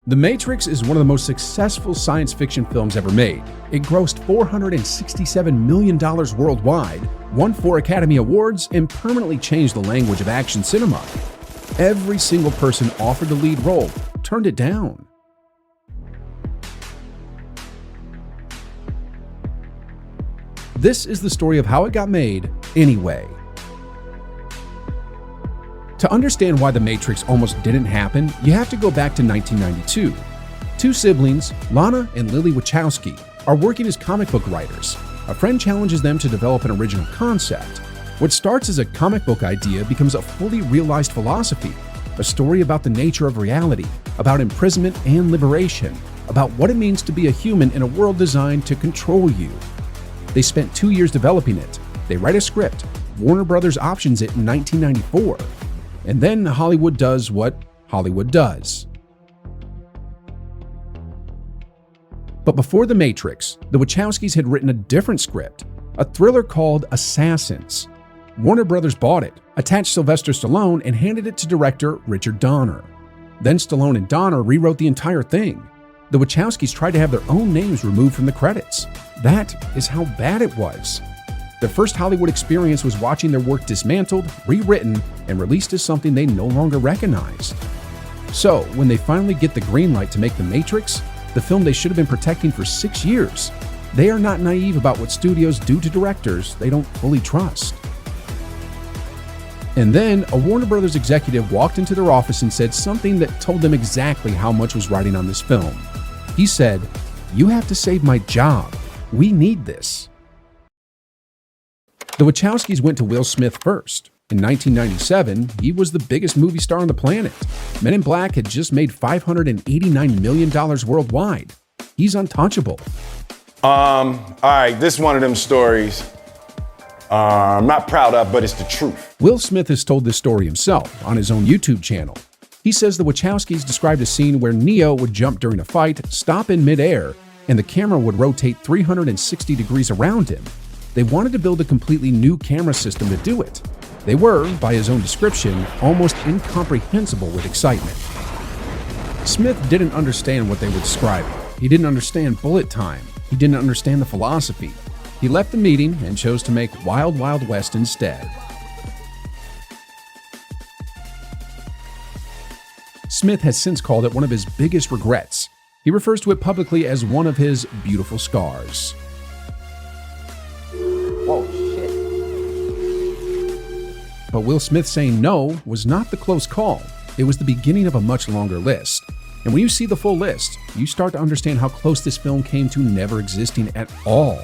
The Matrix is one of the most successful science fiction films ever made. It grossed $467 million worldwide, won 4 Academy Awards, and permanently changed the language of action cinema. Every single person offered the lead role turned it down. This is the story of how it got made anyway. To understand why The Matrix almost didn't happen, you have to go back to 1992. Two siblings, Lana and Lily Wachowski, are working as comic book writers. A friend challenges them to develop an original concept. What starts as a comic book idea becomes a fully realized philosophy, a story about the nature of reality, about imprisonment and liberation, about what it means to be a human in a world designed to control you. They spent 2 years developing it. They write a script. Warner Brothers options it in 1994. And then Hollywood does what Hollywood does. But before The Matrix, the Wachowskis had written a different script, a thriller called Assassins. Warner Brothers bought it, attached Sylvester Stallone, and handed it to director Richard Donner. Then Stallone and Donner rewrote the entire thing. The Wachowskis tried to have their own names removed from the credits. That is how bad it was. Their first Hollywood experience was watching their work dismantled, rewritten, and released as something they no longer recognized. So, when they finally get the green light to make The Matrix, the film they should have been protecting for 6 years, they are not naive about what studios do to directors they don't fully trust. And then, a Warner Brothers executive walked into their office and said something that told them exactly how much was riding on this film. He said, "You have to save my job. We need this." The Wachowskis went to Will Smith first. In 1997, he was the biggest movie star on the planet. Men in Black had just made $589 million worldwide. He's untouchable. All right, this is one of them stories I'm not proud of, but it's the truth. Will Smith has told this story himself on his own YouTube channel. He says the Wachowskis described a scene where Neo would jump during a fight, stop in midair, and the camera would rotate 360 degrees around him. They wanted to build a completely new camera system to do it. They were, by his own description, almost incomprehensible with excitement. Smith didn't understand what they were describing. He didn't understand bullet time. He didn't understand the philosophy. He left the meeting and chose to make Wild Wild West instead. Smith has since called it one of his biggest regrets. He refers to it publicly as one of his beautiful scars. Whoa, shit. But Will Smith saying no was not the close call. It was the beginning of a much longer list. And when you see the full list, you start to understand how close this film came to never existing at all.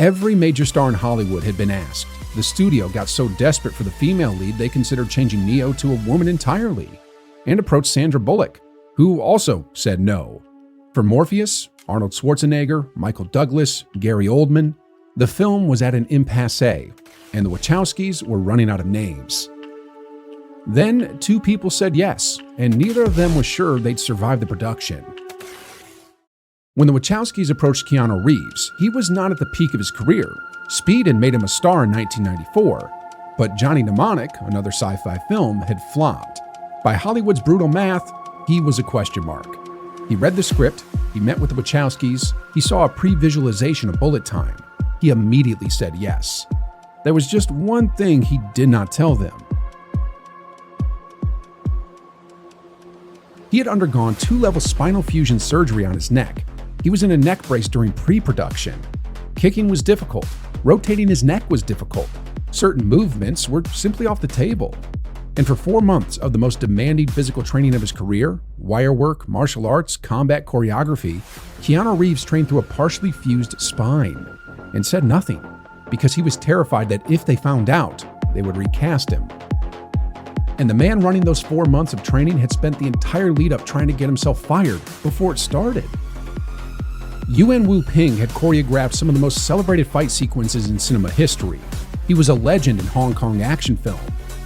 Every major star in Hollywood had been asked. The studio got so desperate for the female lead they considered changing Neo to a woman entirely, and approached Sandra Bullock, who also said no. For Morpheus, Arnold Schwarzenegger, Michael Douglas, Gary Oldman, the film was at an impasse, and the Wachowskis were running out of names. Then 2 people said yes, and neither of them was sure they'd survive the production. When the Wachowskis approached Keanu Reeves, he was not at the peak of his career. Speed had made him a star in 1994, but Johnny Mnemonic, another sci-fi film, had flopped. By Hollywood's brutal math, he was a question mark. He read the script, he met with the Wachowskis, he saw a pre-visualization of bullet time. He immediately said yes. There was just one thing he did not tell them. He had undergone 2-level spinal fusion surgery on his neck. He was in a neck brace during pre-production. Kicking was difficult. Rotating his neck was difficult. Certain movements were simply off the table. And for 4 months of the most demanding physical training of his career, wire work, martial arts, combat choreography, Keanu Reeves trained through a partially fused spine and said nothing because he was terrified that if they found out, they would recast him. And the man running those 4 months of training had spent the entire lead up trying to get himself fired before it started. Yuen Wu-Ping had choreographed some of the most celebrated fight sequences in cinema history. He was a legend in Hong Kong action film.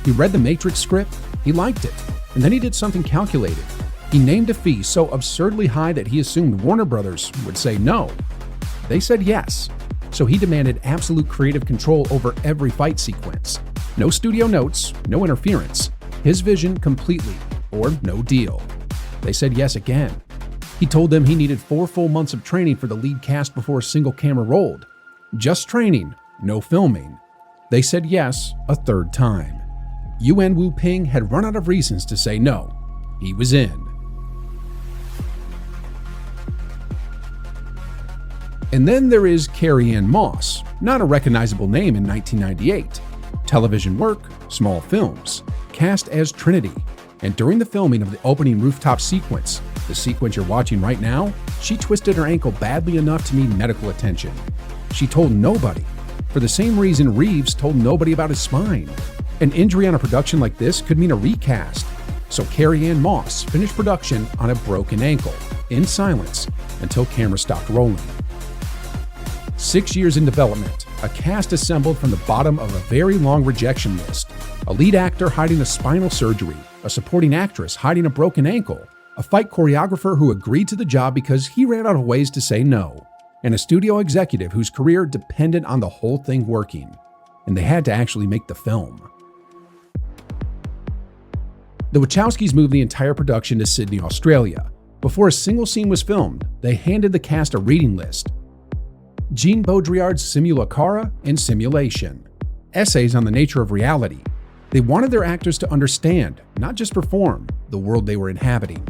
He read the Matrix script, he liked it, and then he did something calculated. He named a fee so absurdly high that he assumed Warner Brothers would say no. They said yes, so he demanded absolute creative control over every fight sequence. No studio notes, no interference. His vision completely, or no deal. They said yes again. He told them he needed 4 full months of training for the lead cast before a single camera rolled. Just training, no filming. They said yes a third time. Yuan Wu Ping had run out of reasons to say no. He was in. And then there is Carrie-Anne Moss, not a recognizable name in 1998. Television work, small films, cast as Trinity. And during the filming of the opening rooftop sequence, the sequence you're watching right now, she twisted her ankle badly enough to need medical attention. She told nobody, for the same reason Reeves told nobody about his spine. An injury on a production like this could mean a recast. So Carrie-Anne Moss finished production on a broken ankle, in silence, until camera stopped rolling. 6 years in development, a cast assembled from the bottom of a very long rejection list. A lead actor hiding a spinal surgery, a supporting actress hiding a broken ankle, a fight choreographer who agreed to the job because he ran out of ways to say no, and a studio executive whose career depended on the whole thing working. And they had to actually make the film. The Wachowskis moved the entire production to Sydney, Australia. Before a single scene was filmed, they handed the cast a reading list. Jean Baudrillard's Simulacra and Simulation, essays on the nature of reality. They wanted their actors to understand, not just perform, the world they were inhabiting.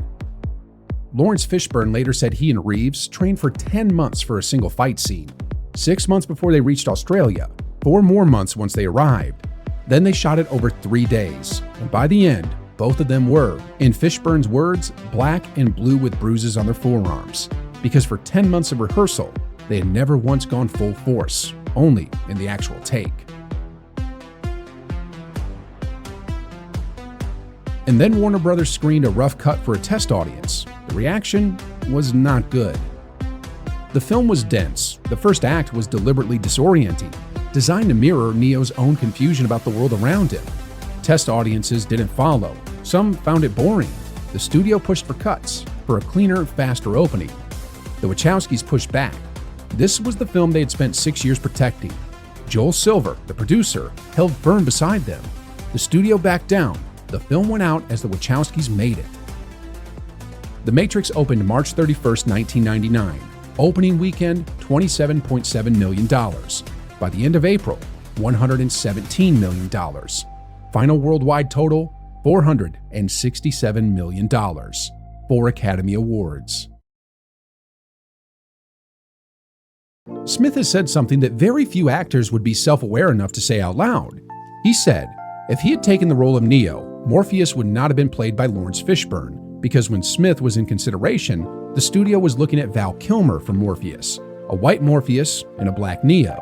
Lawrence Fishburne later said he and Reeves trained for 10 months for a single fight scene, 6 months before they reached Australia, 4 more months once they arrived. Then they shot it over 3 days, and by the end, both of them were, in Fishburne's words, black and blue with bruises on their forearms, because for 10 months of rehearsal, they had never once gone full force, only in the actual take. And then Warner Brothers screened a rough cut for a test audience. The reaction was not good. The film was dense. The first act was deliberately disorienting, designed to mirror Neo's own confusion about the world around him. Test audiences didn't follow. Some found it boring. The studio pushed for cuts, for a cleaner, faster opening. The Wachowskis pushed back. This was the film they had spent 6 years protecting. Joel Silver, the producer, held firm beside them. The studio backed down. The film went out as the Wachowskis made it. The Matrix opened March 31st, 1999. Opening weekend, $27.7 million. By the end of April, $117 million. Final worldwide total, $467 million. 4 Academy Awards. Smith has said something that very few actors would be self-aware enough to say out loud. He said, if he had taken the role of Neo, Morpheus would not have been played by Lawrence Fishburne, because when Smith was in consideration, the studio was looking at Val Kilmer for Morpheus, a white Morpheus and a black Neo.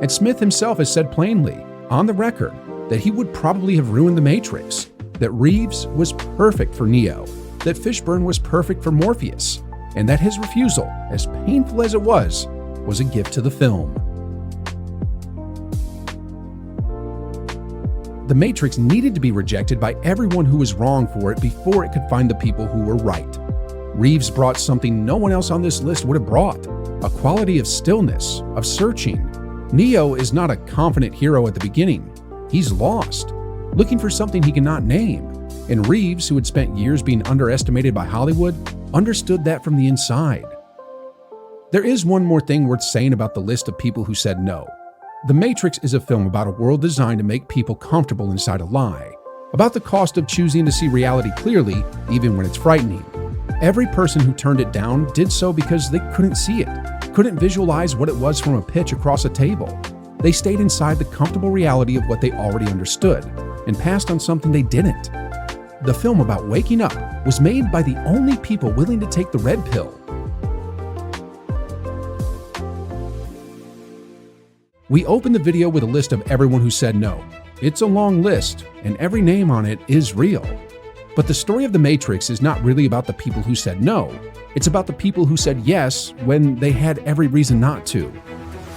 And Smith himself has said plainly, on the record, that he would probably have ruined The Matrix, that Reeves was perfect for Neo, that Fishburne was perfect for Morpheus, and that his refusal, as painful as it was a gift to the film. The Matrix needed to be rejected by everyone who was wrong for it before it could find the people who were right. Reeves brought something no one else on this list would have brought, a quality of stillness, of searching. Neo is not a confident hero at the beginning. He's lost, looking for something he cannot name. And Reeves, who had spent years being underestimated by Hollywood, understood that from the inside. There is one more thing worth saying about the list of people who said no. The Matrix is a film about a world designed to make people comfortable inside a lie, about the cost of choosing to see reality clearly, even when it's frightening. Every person who turned it down did so because they couldn't see it, couldn't visualize what it was from a pitch across a table. They stayed inside the comfortable reality of what they already understood, and passed on something they didn't. The film about waking up was made by the only people willing to take the red pill. We open the video with a list of everyone who said no. It's a long list, and every name on it is real. But the story of The Matrix is not really about the people who said no. It's about the people who said yes when they had every reason not to.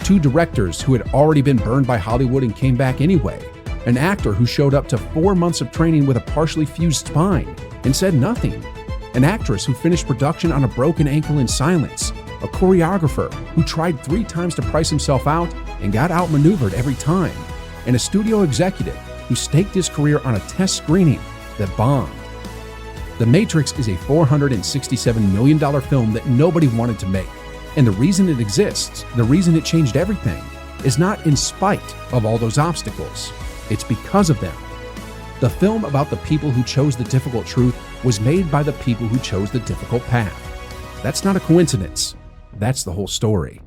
2 directors who had already been burned by Hollywood and came back anyway. An actor who showed up to 4 months of training with a partially fused spine and said nothing. An actress who finished production on a broken ankle in silence. A choreographer who tried 3 times to price himself out and got outmaneuvered every time. and a studio executive who staked his career on a test screening that bombed. The Matrix is a $467 million film that nobody wanted to make. And the reason it exists, the reason it changed everything, is not in spite of all those obstacles. It's because of them. The film about the people who chose the difficult truth was made by the people who chose the difficult path. That's not a coincidence. That's the whole story.